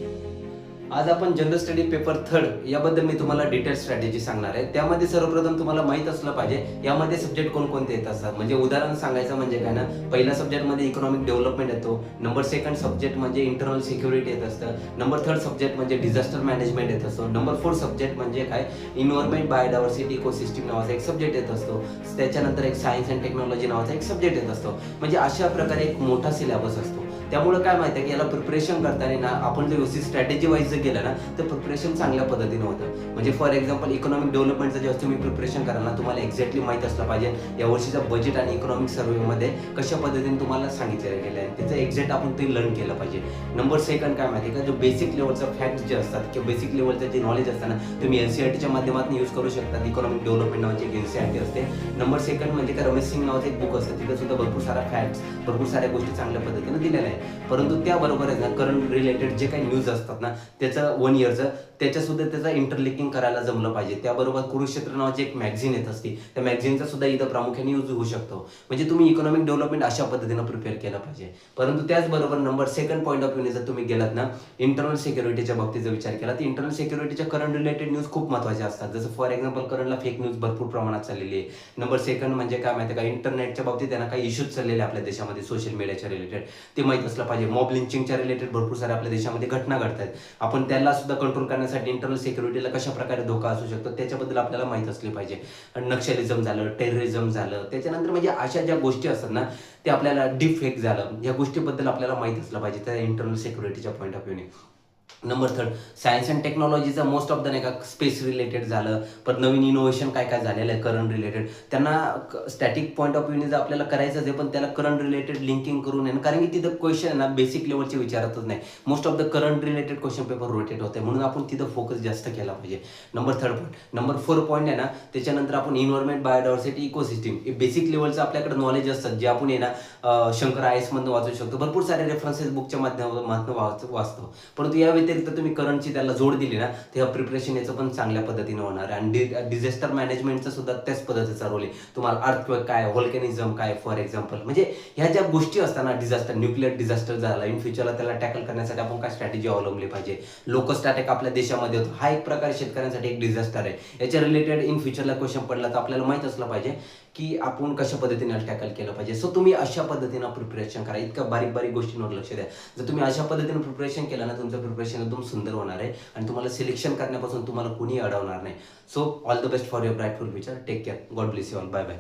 आज आपण general study paper third याबद्दल मी तुम्हाला डिटेल स्ट्रॅटेजी सांगणार आहे. त्यामध्ये सर्वप्रथम तुम्हाला माहित असलं पाहिजे यामध्ये सब्जेक्ट कोणकोणते येत असतात. म्हणजे उदाहरण सांगायचं म्हणजे काय ना, पहिल्या सब्जेक्टमध्ये इकॉनॉमिक डेव्हलपमेंट येतो, नंबर सेकंड सब्जेक्ट म्हणजे इंटरनल सिक्युरिटी येत असतं, नंबर थर्ड सब्जेक्ट म्हणजे डिझास्टर मॅनेजमेंट येत असतो, नंबर फोर्थ सब्जेक्ट म्हणजे काय इन्व्हायरमेंट बायोडायव्हर्सिटी इकोसिस्टम नावाचा एक सब्जेक्ट येत असतो. त्याच्यानंतर एक सायन्स अँड टेक्नॉलॉजी नावाचा एक सब्जेक्ट येत असतो. म्हणजे अशा प्रकारे एक मोठा सिलेबस असतो. त्यामुळे काय माहिती आहे की याला प्रिपरेशन करताना ना आपण जर व्यवस्थित स्ट्रॅटेजी वाईज जर गेलं ना तर प्रिपरेशन चांगल्या पद्धतीने होतं. म्हणजे फॉर एक्झाम्पल इकॉनॉमिक डेव्हलपमेंटचं जेव्हा तुम्ही प्रिपरेशन कराल ना, तुम्हाला एक्झॅक्टली माहीत असलं पाहिजे या वर्षीचा बजेट आणि इकॉनॉमिक सर्व्हेमध्ये कशा पद्धतीने तुम्हाला सांगितलेलं गेलं आहे, त्याचं एक्झॅक्ट आपण ते लर्न केलं पाहिजे. नंबर सेकंड काय माहिती आहे का, जो बेसिक लेवलचा फॅक्ट जे असतात किंवा बेसिक लेवलचं जे नॉलेज असतं ना, तुम्ही NCERTच्या माध्यमातून यूज करू शकता. इकॉनॉमिक डेव्हलपमेंट नावाची एक NCERT असते. नंबर सेकंड म्हणजे काय, रमेश सिंग नावाचं एक बुक असतं, तिथं सुद्धा भरपूर सारा फॅक्ट्स, भरपूर साऱ्या गोष्टी चांगल्या पद्धतीने दिलेल्या आहेत. परंतु त्याबरोबर आहे ना, करंट रिलेटेड जे काही न्यूज असतात ना, त्याचं 1 इयरचं त्याच्या सुद्धा त्याचं इंटरलिंकिंग करायला जमलं पाहिजे. त्याबरोबर कुरुक्षेत्र नावाची एक मॅगझिन येत असते, त्या मॅगझिनचा सुद्धा इथं प्रामुख्याने यूज होऊ शकतो. म्हणजे तुम्ही इकॉनॉमिक डेव्हलपमेंट अशा पद्धतीनं प्रिपेअर केलं पाहिजे. परंतु त्याचबरोबर नंबर सेकंड पॉईंट ऑफ व्ह्यूने जर तुम्ही गेलात ना, इंटरनल सिक्युरिटीच्या बाबतीत जर विचार केला तर इंटरनल सिक्युरिटीच्या करंट रिलेटेड न्यूज खूप महत्त्वाच्या असतात. जसं फॉर एक्झाम्पल करंटला फेक न्यूज भरपूर प्रमाणात चाललेली आहे. नंबर सेकंड म्हणजे काय माहिती आहे का, इंटरनेटच्या बाबतीत आहे ना काही इश्यूज चाललेले आपल्या देशामध्ये सोशल मीडियाच्या रिलेटेड, ते माहीत असलं पाहिजे. मॉब लिंचिंगच्या रिलेटेड भरपूर साऱ्या आपल्या देशामध्ये घटना घडत आहेत. आपण त्याला सुद्धा कंट्रोल करण्यासाठी इंटरनल सिक्युरिटीला कशा प्रकारे धोका असू शकतो त्याच्याबद्दल आपल्याला माहित असले पाहिजे. नक्षलिझम झालं, टेररिझम झालं, त्याच्यानंतर म्हणजे अशा ज्या गोष्टी असतात ना, ते आपल्याला डीप फेक झालं, या गोष्टीबद्दल आपल्याला माहित असलं पाहिजे त्या इंटरनल सिक्युरिटीच्या पॉईंट ऑफ व्ह्यूने. नंबर थर्ड सायन्स अँड टेक्नॉलॉजीचा मोस्ट ऑफ द नाही का स्पेस रिलेटेड झालं, पण नवीन इनोव्हेशन काय काय झालेलं आहे करंट रिलेटेड, त्यांना स्टॅटिक पॉईंट ऑफ व्ह्यूने जर आपल्याला करायचं आहे पण त्याला करंट रिलेटेड लिंकिंग करून आहे ना, कारण की तिथं क्वेश्चन आहे ना बेसिक लेवलचे विचारतच नाही. Most of the current related question paper rotate होते, म्हणून आपण तिथं फोकस जास्त केला पाहिजे. Number third point. Number 4 point आहे ना, त्याच्यानंतर आपण इन्व्हायरमेंट बायोडायव्हर्सिटी इकोसिस्टम हे बेसिक लेवलचं आपल्याकडे नॉलेज असतात, जे आपण आहे ना शंकर IAS मधून वाचू शकतो. भरपूर सारे रेफरन्सेस बुकच्या माध्यमातून वाचतो. परंतु या व्यतिरिक्त तुम्ही करंटची त्याला जोड दिली ना, तेव्हा प्रिपरेशन याचं पण चांगल्या पद्धतीने होणार आहे. आणि डिझास्टर मॅनेजमेंटचा सुद्धा त्याच पद्धतीचा रोल आहे. तुम्हाला अर्थक्वेक काय, व्होल्कॅनिझम काय फॉर एक्झाम्पल, म्हणजे ह्या ज्या गोष्टी असतात ना, डिझास्टर, न्यूक्लिअर डिझास्टर झाला इन फ्युचरला, त्याला टॅकल करण्यासाठी आपण काय स्ट्रॅटेजी अवलंबली पाहिजे. लोकस्ट अटॅक आपल्या देशामध्ये होतो, हा एक प्रकारे शेतकऱ्यांसाठी एक डिझास्टर आहे. याच्या रिलेटेड इन फ्युचरला क्वेश्चन पडला तर आपल्याला माहित असलं पाहिजे की आपण कशा पद्धतीने टॅकल केलं पाहिजे. सो तुम्ही अशा पद्धतीनं प्रिपरेशन करा. इतक्या बारीक बारीक गोष्टींवर लक्ष द्या. जर तुम्ही अशा पद्धतीने प्रिपरेशन केलं ना, तुमचं प्रिपरेशन एकदम सुंदर होणार आहे आणि तुम्हाला सिलेक्शन करण्यापासून तुम्हाला कोणी अडवणार नाही. So all the best for your bright future. Take care. God bless you all. Bye bye.